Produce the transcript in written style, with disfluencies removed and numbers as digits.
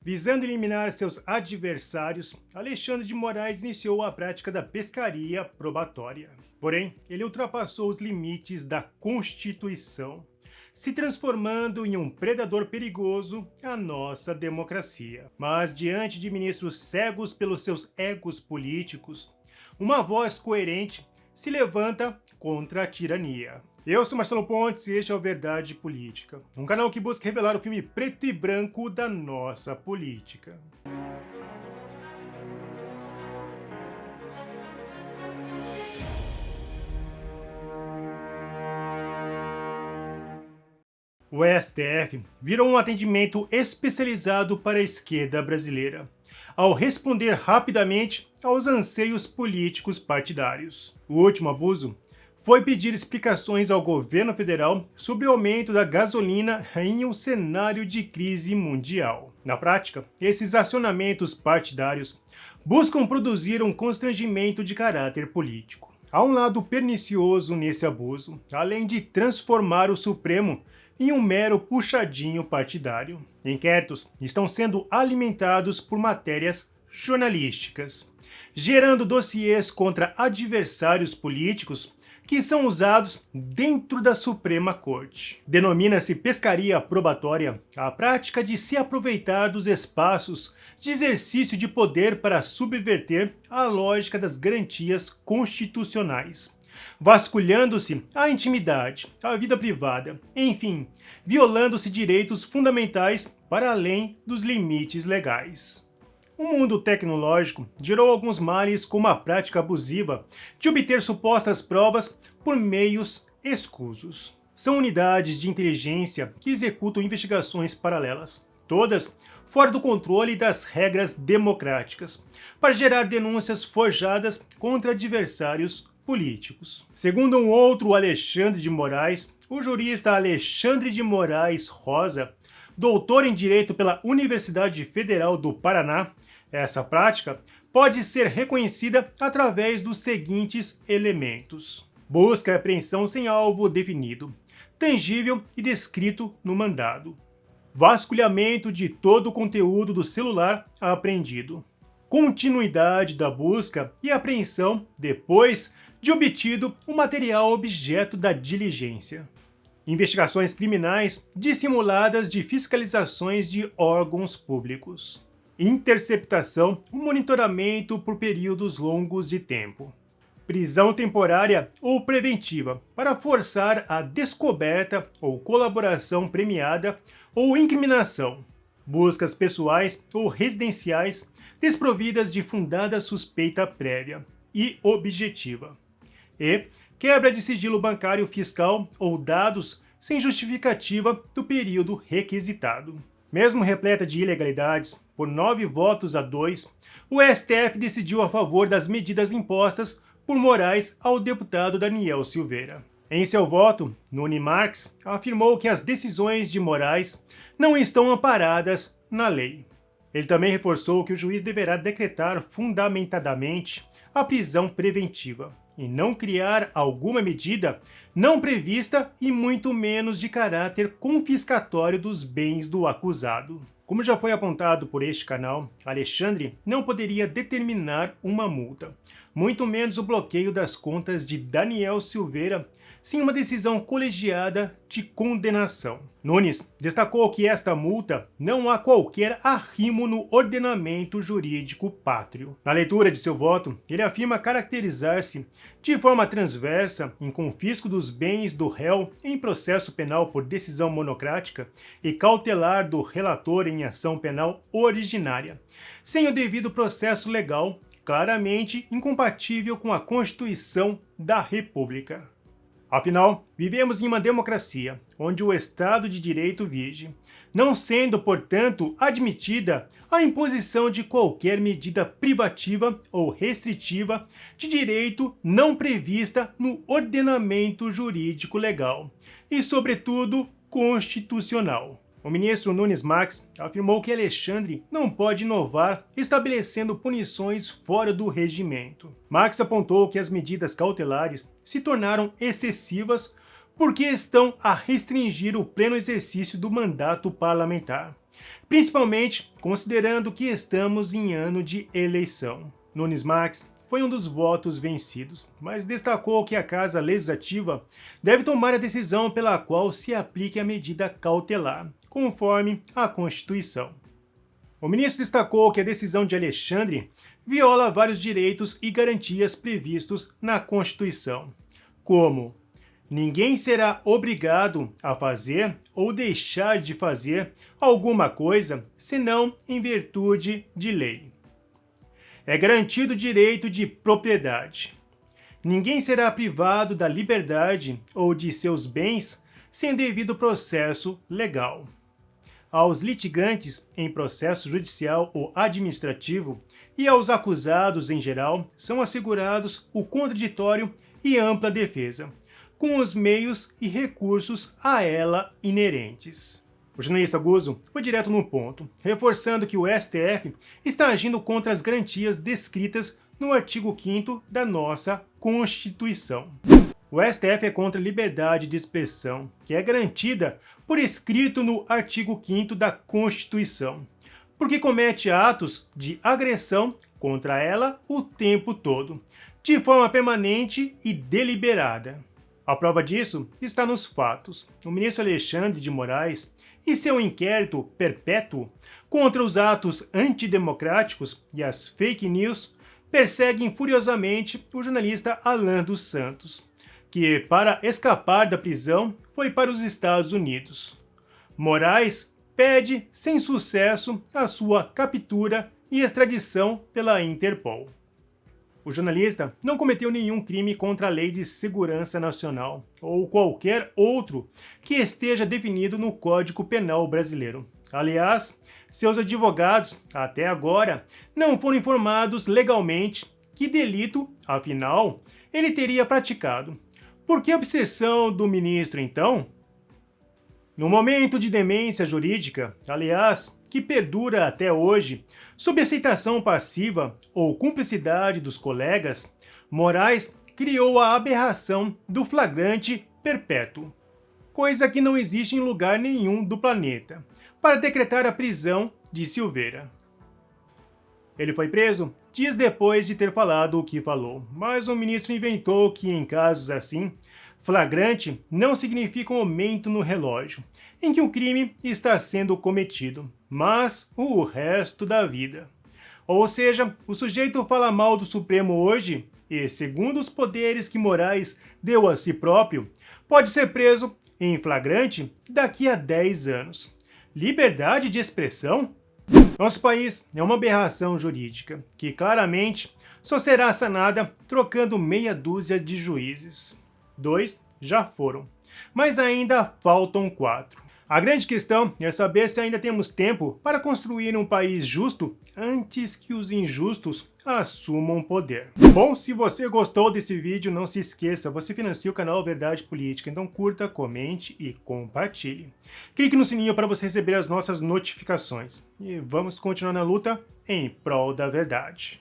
Visando eliminar seus adversários, Alexandre de Moraes iniciou a prática da pescaria probatória. Porém, ele ultrapassou os limites da Constituição, se transformando em um predador perigoso à nossa democracia. Mas, diante de ministros cegos pelos seus egos políticos, uma voz coerente se levanta contra a tirania. Eu sou Marcelo Pontes e este é o Verdade Política, um canal que busca revelar o filme preto e branco da nossa política. O STF virou um atendimento especializado para a esquerda brasileira, ao responder rapidamente aos anseios políticos partidários. O último abuso foi pedir explicações ao governo federal sobre o aumento da gasolina em um cenário de crise mundial. Na prática, esses acionamentos partidários buscam produzir um constrangimento de caráter político. Há um lado pernicioso nesse abuso, além de transformar o Supremo em um mero puxadinho partidário. Inquéritos estão sendo alimentados por matérias jornalísticas, gerando dossiês contra adversários políticos que são usados dentro da Suprema Corte. Denomina-se pescaria probatória a prática de se aproveitar dos espaços de exercício de poder para subverter a lógica das garantias constitucionais, vasculhando-se a intimidade, a vida privada, enfim, violando-se direitos fundamentais para além dos limites legais. O mundo tecnológico gerou alguns males, como a prática abusiva de obter supostas provas por meios escusos. São unidades de inteligência que executam investigações paralelas, todas fora do controle das regras democráticas, para gerar denúncias forjadas contra adversários políticos. Segundo um outro Alexandre de Moraes, o jurista Alexandre de Moraes Rosa, doutor em Direito pela Universidade Federal do Paraná, essa prática pode ser reconhecida através dos seguintes elementos: busca e apreensão sem alvo definido, tangível e descrito no mandado, vasculhamento de todo o conteúdo do celular apreendido, continuidade da busca e apreensão depois de obtido o material objeto da diligência, investigações criminais dissimuladas de fiscalizações de órgãos públicos, interceptação ou monitoramento por períodos longos de tempo, prisão temporária ou preventiva para forçar a descoberta ou colaboração premiada ou incriminação, buscas pessoais ou residenciais desprovidas de fundada suspeita prévia e objetiva, e quebra de sigilo bancário, fiscal ou dados sem justificativa do período requisitado. Mesmo repleta de ilegalidades, por 9 votos a 2, o STF decidiu a favor das medidas impostas por Moraes ao deputado Daniel Silveira. Em seu voto, Nunes Marques afirmou que as decisões de Moraes não estão amparadas na lei. Ele também reforçou que o juiz deverá decretar fundamentadamente a prisão preventiva e não criar alguma medida não prevista e muito menos de caráter confiscatório dos bens do acusado. Como já foi apontado por este canal, Alexandre não poderia determinar uma multa, muito menos o bloqueio das contas de Daniel Silveira, sem uma decisão colegiada de condenação. Nunes destacou que esta multa não há qualquer arrimo no ordenamento jurídico pátrio. Na leitura de seu voto, ele afirma caracterizar-se de forma transversa em confisco dos bens do réu em processo penal por decisão monocrática e cautelar do relator em ação penal originária, sem o devido processo legal, claramente incompatível com a Constituição da República. Afinal, vivemos em uma democracia, onde o Estado de Direito vige, não sendo, portanto, admitida a imposição de qualquer medida privativa ou restritiva de direito não prevista no ordenamento jurídico legal e, sobretudo, constitucional. O ministro Nunes Marques afirmou que Alexandre não pode inovar estabelecendo punições fora do regimento. Marques apontou que as medidas cautelares se tornaram excessivas porque estão a restringir o pleno exercício do mandato parlamentar, principalmente considerando que estamos em ano de eleição. Nunes Marques foi um dos votos vencidos, mas destacou que a Casa Legislativa deve tomar a decisão pela qual se aplique a medida cautelar, conforme a Constituição. O ministro destacou que a decisão de Alexandre viola vários direitos e garantias previstos na Constituição, como ninguém será obrigado a fazer ou deixar de fazer alguma coisa senão em virtude de lei. É garantido o direito de propriedade. Ninguém será privado da liberdade ou de seus bens sem devido processo legal. Aos litigantes em processo judicial ou administrativo e aos acusados em geral são assegurados o contraditório e ampla defesa, com os meios e recursos a ela inerentes. O jornalista Guzzo foi direto no ponto, reforçando que o STF está agindo contra as garantias descritas no artigo 5º da nossa Constituição. O STF é contra a liberdade de expressão, que é garantida por escrito no artigo 5º da Constituição, porque comete atos de agressão contra ela o tempo todo, de forma permanente e deliberada. A prova disso está nos fatos. O ministro Alexandre de Moraes e seu inquérito perpétuo contra os atos antidemocráticos e as fake news perseguem furiosamente o jornalista Alan dos Santos, que, para escapar da prisão, foi para os Estados Unidos. Moraes pede, sem sucesso, a sua captura e extradição pela Interpol. O jornalista não cometeu nenhum crime contra a Lei de Segurança Nacional ou qualquer outro que esteja definido no Código Penal brasileiro. Aliás, seus advogados, até agora, não foram informados legalmente que delito, afinal, ele teria praticado. Por que a obsessão do ministro, então? No momento de demência jurídica, aliás, que perdura até hoje, sob aceitação passiva ou cumplicidade dos colegas, Moraes criou a aberração do flagrante perpétuo, coisa que não existe em lugar nenhum do planeta, para decretar a prisão de Silveira. Ele foi preso dias depois de ter falado o que falou, mas o ministro inventou que em casos assim, flagrante não significa um momento no relógio em que o crime está sendo cometido, mas o resto da vida. Ou seja, o sujeito fala mal do Supremo hoje e, segundo os poderes que Moraes deu a si próprio, pode ser preso em flagrante daqui a 10 anos. Liberdade de expressão? Nosso país é uma aberração jurídica que claramente só será sanada trocando meia dúzia de juízes. 2 já foram, mas ainda faltam 4. A grande questão é saber se ainda temos tempo para construir um país justo antes que os injustos assumam poder. Bom, se você gostou desse vídeo, não se esqueça, você financia o canal Verdade Política, então curta, comente e compartilhe. Clique no sininho para você receber as nossas notificações. E vamos continuar na luta em prol da verdade.